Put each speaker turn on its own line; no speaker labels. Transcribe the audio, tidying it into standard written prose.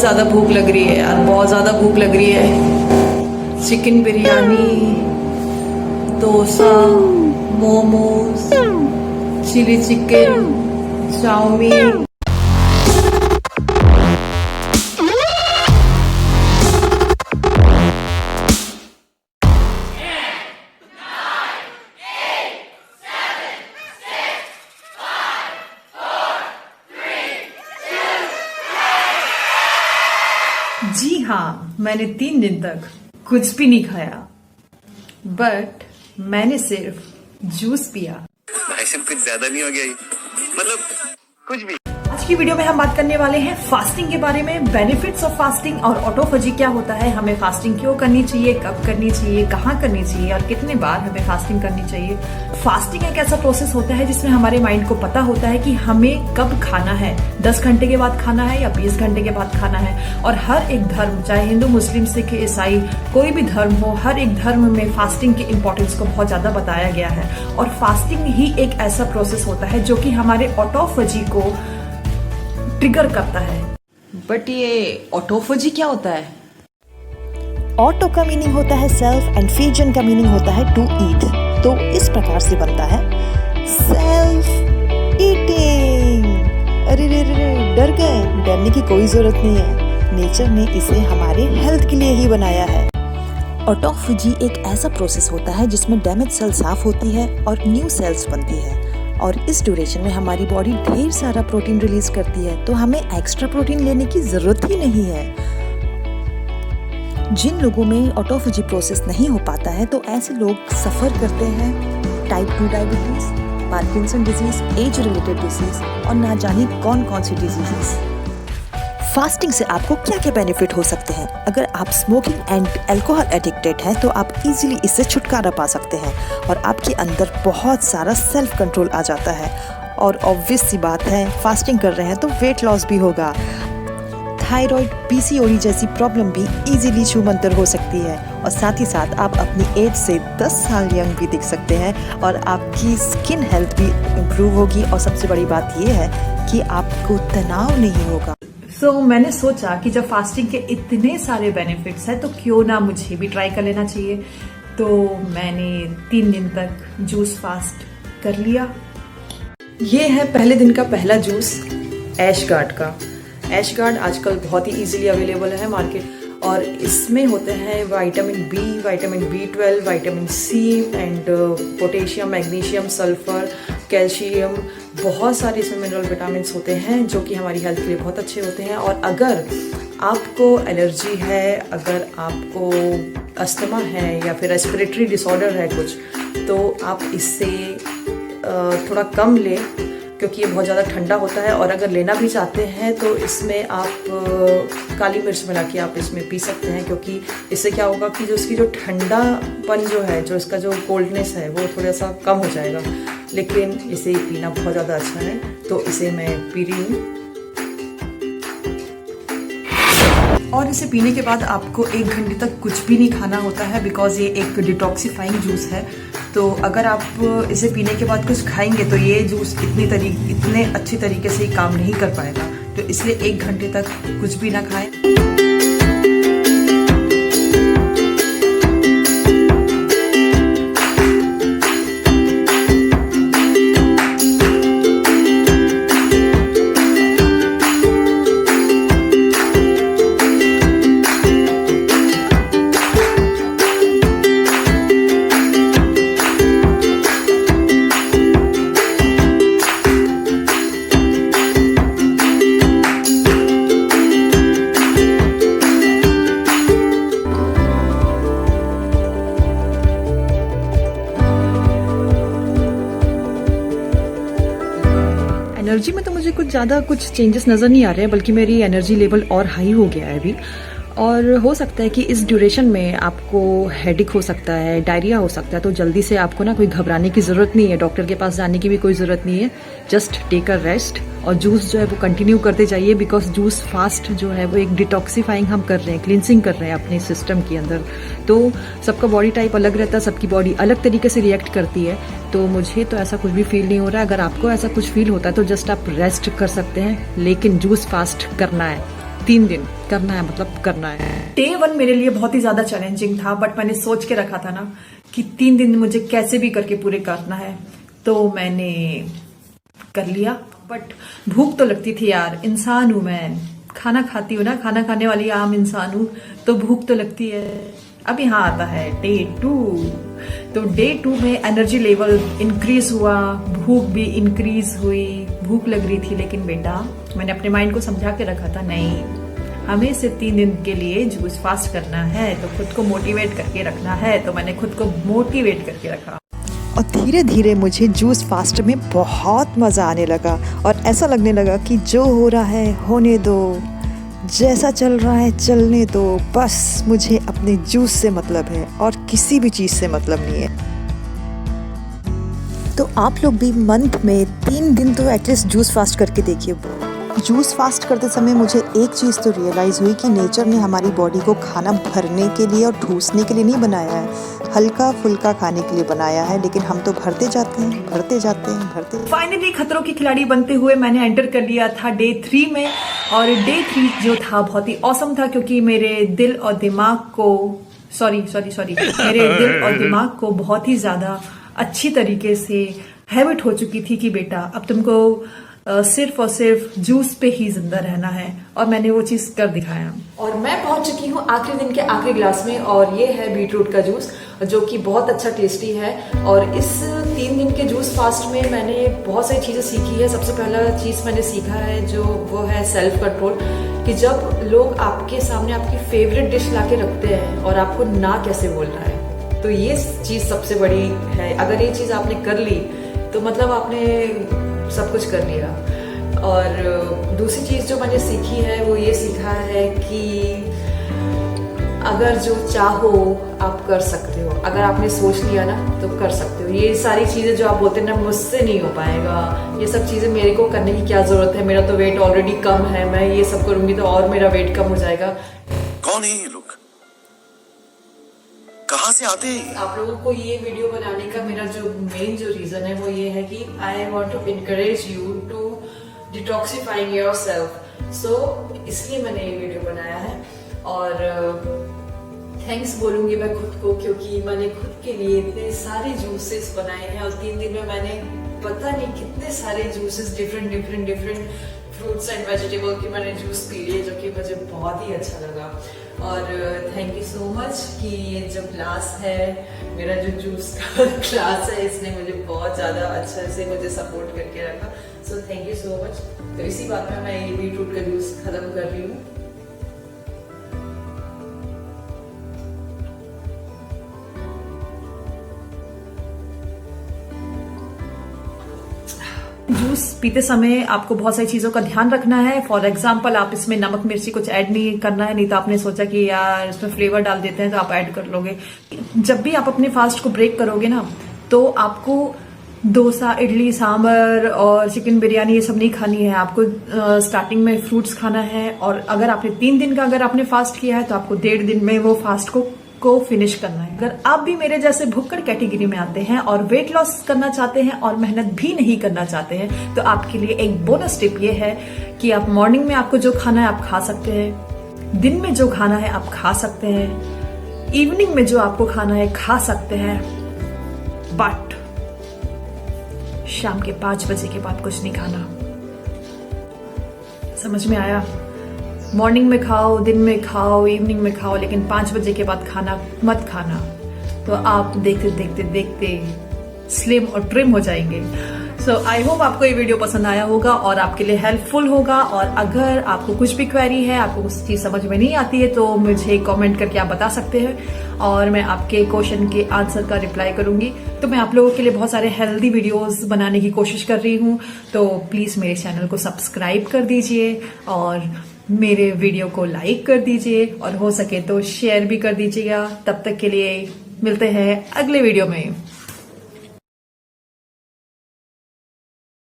ज़्यादा भूख लग रही है यार, बहुत ज़्यादा भूख लग रही है। Chicken biryani, dosa, momos, chilli chicken, chowmein. जी हाँ, मैंने 3 दिन तक कुछ भी नहीं खाया, बट मैंने सिर्फ जूस पिया।
भाई साहब कुछ ज्यादा नहीं हो गया ये? मतलब कुछ भी।
आज की वीडियो में हम बात करने वाले हैं फास्टिंग के बारे में, बेनिफिट्स ऑफ फास्टिंग और ऑटोफेजी क्या होता है, हमें फास्टिंग क्यों करनी चाहिए, कब करनी चाहिए, कहाँ करनी चाहिए और कितने बार हमें फास्टिंग करनी चाहिए। फास्टिंग एक ऐसा प्रोसेस होता है जिसमें हमारे माइंड को पता होता है कि हमें कब खाना है, 10 घंटे के बाद खाना है या 20 घंटे के बाद खाना है। और हर एक धर्म, चाहे हिंदू, मुस्लिम, सिख, ईसाई, कोई भी धर्म हो, हर एक धर्म में फास्टिंग की इंपॉर्टेंस को बहुत ज्यादा बताया गया है। और फास्टिंग ही एक ऐसा प्रोसेस होता है जो कि हमारे ऑटोफेजी को ट्रिगर करता है। बट ये ऑटोफेजी क्या होता है?
ऑटो का मीनिंग होता है सेल्फ एंड फीजन का मीनिंग होता है टू ईट। तो इस प्रकार से बनता है सेल्फ ईटिंग। अरे रे रे रे, डर गए? डरने की कोई जरूरत नहीं है, नेचर ने इसे हमारे हेल्थ के लिए ही बनाया है। ऑटोफेजी एक ऐसा प्रोसेस होता है जिसमें डैमेज सेल साफ होती है और न्यू सेल्स बनती है, और इस ड्यूरेशन में हमारी बॉडी ढेर सारा प्रोटीन रिलीज करती है, तो हमें एक्स्ट्रा प्रोटीन लेने की जरूरत ही नहीं है। जिन लोगों में ऑटोफेजी प्रोसेस नहीं हो पाता है तो ऐसे लोग सफर करते हैं type 2 diabetes, Parkinson disease, age related disease और ना जाने कौन कौन सी डिजीजेस। फास्टिंग से आपको क्या क्या बेनिफिट हो सकते हैं? अगर आप स्मोकिंग एंड अल्कोहल एडिक्टेड हैं तो आप इजीली इससे छुटकारा पा सकते हैं और आपके अंदर बहुत सारा सेल्फ कंट्रोल आ जाता है। और ऑब्वियस सी बात है, फास्टिंग कर रहे हैं तो वेट लॉस भी होगा। थायराइड, पीसीओडी जैसी प्रॉब्लम भी इजीली छूमंतर हो सकती है, और साथ ही साथ आप अपनी एज से 10 साल यंग भी दिख सकते हैं और आपकी स्किन हेल्थ भी इम्प्रूव होगी। और सबसे बड़ी बात यह है कि आपको तनाव नहीं होगा।
तो मैंने सोचा कि जब फास्टिंग के इतने सारे बेनिफिट्स हैं तो क्यों ना मुझे भी ट्राई कर लेना चाहिए। तो मैंने 3 दिन तक जूस फास्ट कर लिया। ये है पहले दिन का पहला जूस ऐशगार्ड का। ऐशगार्ड आजकल बहुत ही इजीली अवेलेबल है मार्केट, और इसमें होते हैं vitamin B, vitamin B12, vitamin C and potassium, magnesium, sulphur, calcium, बहुत सारे इसमें मिनरल विटामिन होते हैं जो कि हमारी हेल्थ के लिए बहुत अच्छे होते हैं। और अगर आपको एलर्जी है, अगर आपको अस्थमा है या फिर रेस्पिरेटरी डिसऑर्डर है कुछ, तो आप इससे थोड़ा कम लें क्योंकि ये बहुत ज़्यादा ठंडा होता है। और अगर लेना भी चाहते हैं तो इसमें आप काली मिर्च मिला के आप इसमें पी सकते हैं, क्योंकि इससे क्या होगा कि जो इसकी जो ठंडापन जो है, जो इसका जो कोल्डनेस है, वो थोड़ा सा कम हो जाएगा। लेकिन इसे पीना बहुत ज़्यादा अच्छा है, तो इसे मैं पी रही हूँ। और इसे पीने के बाद आपको 1 घंटे तक कुछ भी नहीं खाना होता है, बिकॉज ये एक डिटॉक्सिफाइंग जूस है। तो अगर आप इसे पीने के बाद कुछ खाएंगे तो ये जूस इतने अच्छे तरीके से ही काम नहीं कर पाएगा, तो इसलिए 1 घंटे तक कुछ भी ना खाएं। एनर्जी में तो मुझे कुछ चेंजेस नज़र नहीं आ रहे हैं, बल्कि मेरी एनर्जी लेवल और हाई हो गया है अभी। और हो सकता है कि इस ड्यूरेशन में आपको हेडेक हो सकता है, डायरिया हो सकता है, तो जल्दी से आपको ना कोई घबराने की ज़रूरत नहीं है, डॉक्टर के पास जाने की भी कोई ज़रूरत नहीं है। जस्ट टेक अ रेस्ट और जूस जो है वो कंटिन्यू करते जाइए, बिकॉज जूस फास्ट जो है वो एक डिटॉक्सिफाइंग हम कर रहे हैं, क्लिनसिंग कर रहे हैं अपने सिस्टम के अंदर। तो सबका बॉडी टाइप अलग रहता है, सबकी बॉडी अलग तरीके से रिएक्ट करती है, तो मुझे तो ऐसा कुछ भी फील नहीं हो रहा है। अगर आपको ऐसा कुछ फील होता है तो जस्ट आप रेस्ट कर सकते हैं, लेकिन जूस फास्ट करना है।
3 दिन करना है, मतलब करना है।
डे 1 मेरे लिए बहुत ही ज्यादा चैलेंजिंग था, बट मैंने सोच के रखा था ना कि 3 दिन मुझे कैसे भी करके पूरे करना है, तो मैंने कर लिया। बट भूख तो लगती थी यार, इंसान हूं मैं, खाना खाती हूँ ना, खाना खाने वाली आम इंसान हूँ, तो भूख तो लगती है। अब यहाँ आता है डे 2। तो डे 2 में एनर्जी लेवल इंक्रीज हुआ, भूख भी इंक्रीज हुई। भूख लग रही थी, लेकिन बेटा मैंने अपने माइंड को समझा के रखा था, नहीं हमें सिर्फ 3 दिन के लिए जूस फास्ट करना है, तो खुद को मोटिवेट करके रखना है। तो मैंने खुद को मोटिवेट करके रखा
और धीरे धीरे मुझे जूस फास्ट में बहुत मज़ा आने लगा और ऐसा लगने लगा कि जो हो रहा है होने दो, जैसा चल रहा है चलने दो, बस मुझे अपने जूस से मतलब है और किसी भी चीज़ से मतलब नहीं है। तो आप लोग भी मंथ में 3 दिन तो एटलीस्ट जूस फास्ट करके देखिए। जूस फास्ट करते समय मुझे एक चीज़ तो रियलाइज़ हुई कि नेचर ने हमारी बॉडी को खाना भरने के लिए और ठूसने के लिए नहीं बनाया है, हल्का फुल्का खाने के लिए बनाया है, लेकिन हम तो भरते जाते हैं, भरते जाते हैं, भरते।
फाइनली खतरों की खिलाड़ी बनते हुए मैंने एंटर कर लिया था डे 3 में। और डे 3 जो था बहुत ही ऑसम था, क्योंकि मेरे दिल और दिमाग को मेरे दिल और दिमाग को बहुत ही ज्यादा अच्छी तरीके से हैबिट हो चुकी थी कि बेटा अब तुमको सिर्फ और सिर्फ जूस पे ही जिंदा रहना है, और मैंने वो चीज कर दिखाया।
और मैं पहुंच चुकी हूँ आखिरी दिन के आखिरी ग्लास में, और ये है बीटरूट का जूस जो कि बहुत अच्छा टेस्टी है। और इस 3 दिन के जूस फास्ट में मैंने बहुत सारी चीजें सीखी है। सबसे पहला चीज मैंने सीखा है जो वो है सेल्फ कंट्रोल, कि जब लोग आपके सामने आपकी फेवरेट डिश लाके रखते हैं और आपको ना कैसे बोलना है, तो ये चीज सबसे बड़ी है। अगर ये चीज आपने कर ली तो मतलब आपने सब कुछ कर लिया। और दूसरी चीज जो मैंने सीखी है वो ये सीखा है कि अगर जो चाहो आप कर सकते हो, अगर आपने सोच लिया ना तो कर सकते हो। ये सारी चीजें जो आप बोलते हैं ना मुझसे नहीं हो पाएगा, ये सब चीजें मेरे को करने की क्या जरूरत है, मेरा तो वेट ऑलरेडी कम है, मैं ये सब करूंगी तो और मेरा वेट कम हो जाएगा।
कौन है ये लोग, कहाँ से आते हैं?
आप लोगों को ये वीडियो बनाने का मेरा जो मेन जो रीजन है वो ये है कि I want to encourage you to detoxifying your self. So इसलिए मैंने ये वीडियो बनाया है। और थैंक्स बोलूंगी मैं खुद को, क्योंकि मैंने खुद के लिए इतने सारे जूसेस बनाए हैं और 3 दिन में मैंने पता नहीं कितने सारे juices different fruits and vegetable की मैंने जूस पी लिए, जो कि मुझे बहुत ही अच्छा लगा। और थैंक यू सो मच कि ये जो क्लास है, मेरा जो जूस का क्लास है, इसने मुझे बहुत ज़्यादा अच्छा से मुझे सपोर्ट करके रखा। So thank you so much. तो इसी बात में मैं ये बीटरूट का जूस खत्म कर रही हूँ।
जूस पीते समय आपको बहुत सारी चीजों का ध्यान रखना है। फॉर एग्जाम्पल आप इसमें नमक मिर्ची कुछ ऐड नहीं करना है, नहीं तो आपने सोचा कि यार इसमें फ्लेवर डाल देते हैं तो आप ऐड कर लोगे। जब भी आप अपने फास्ट को ब्रेक करोगे ना, तो आपको डोसा, इडली, सांभर और चिकन बिरयानी ये सब नहीं खानी है। आपको स्टार्टिंग में फ्रूट्स खाना है। और अगर आपने 3 दिन का अगर आपने फास्ट किया है तो आपको 1.5 दिन में वो फास्ट को फिनिश करना है। अगर आप भी मेरे जैसे भुक्कड़ कैटेगरी में आते हैं और वेट लॉस करना चाहते हैं और मेहनत भी नहीं करना चाहते हैं, तो आपके लिए एक बोनस टिप ये है कि आप मॉर्निंग में आपको जो खाना है आप खा सकते हैं, दिन में जो खाना है आप खा सकते हैं, इवनिंग में जो आपको खाना है खा सकते हैं, बट शाम के 5 बजे के बाद कुछ नहीं खाना। समझ में आया? मॉर्निंग में खाओ, दिन में खाओ, इवनिंग में खाओ, लेकिन 5 बजे के बाद खाना मत खाना। तो आप देखते देखते देखते स्लिम और ट्रिम हो जाएंगे। सो आई होप आपको ये वीडियो पसंद आया होगा और आपके लिए हेल्पफुल होगा। और अगर आपको कुछ भी क्वेरी है, आपको कुछ चीज समझ में नहीं आती है, तो मुझे कमेंट करके आप बता सकते हैं और मैं आपके क्वेश्चन के आंसर का रिप्लाई करूंगी। तो मैं आप लोगों के लिए बहुत सारे हेल्दी वीडियोस बनाने की कोशिश कर रही हूँ, तो प्लीज मेरे चैनल को सब्सक्राइब कर दीजिए और मेरे वीडियो को लाइक कर दीजिए और हो सके तो शेयर भी कर दीजिएगा। तब तक के लिए मिलते हैं अगले वीडियो में।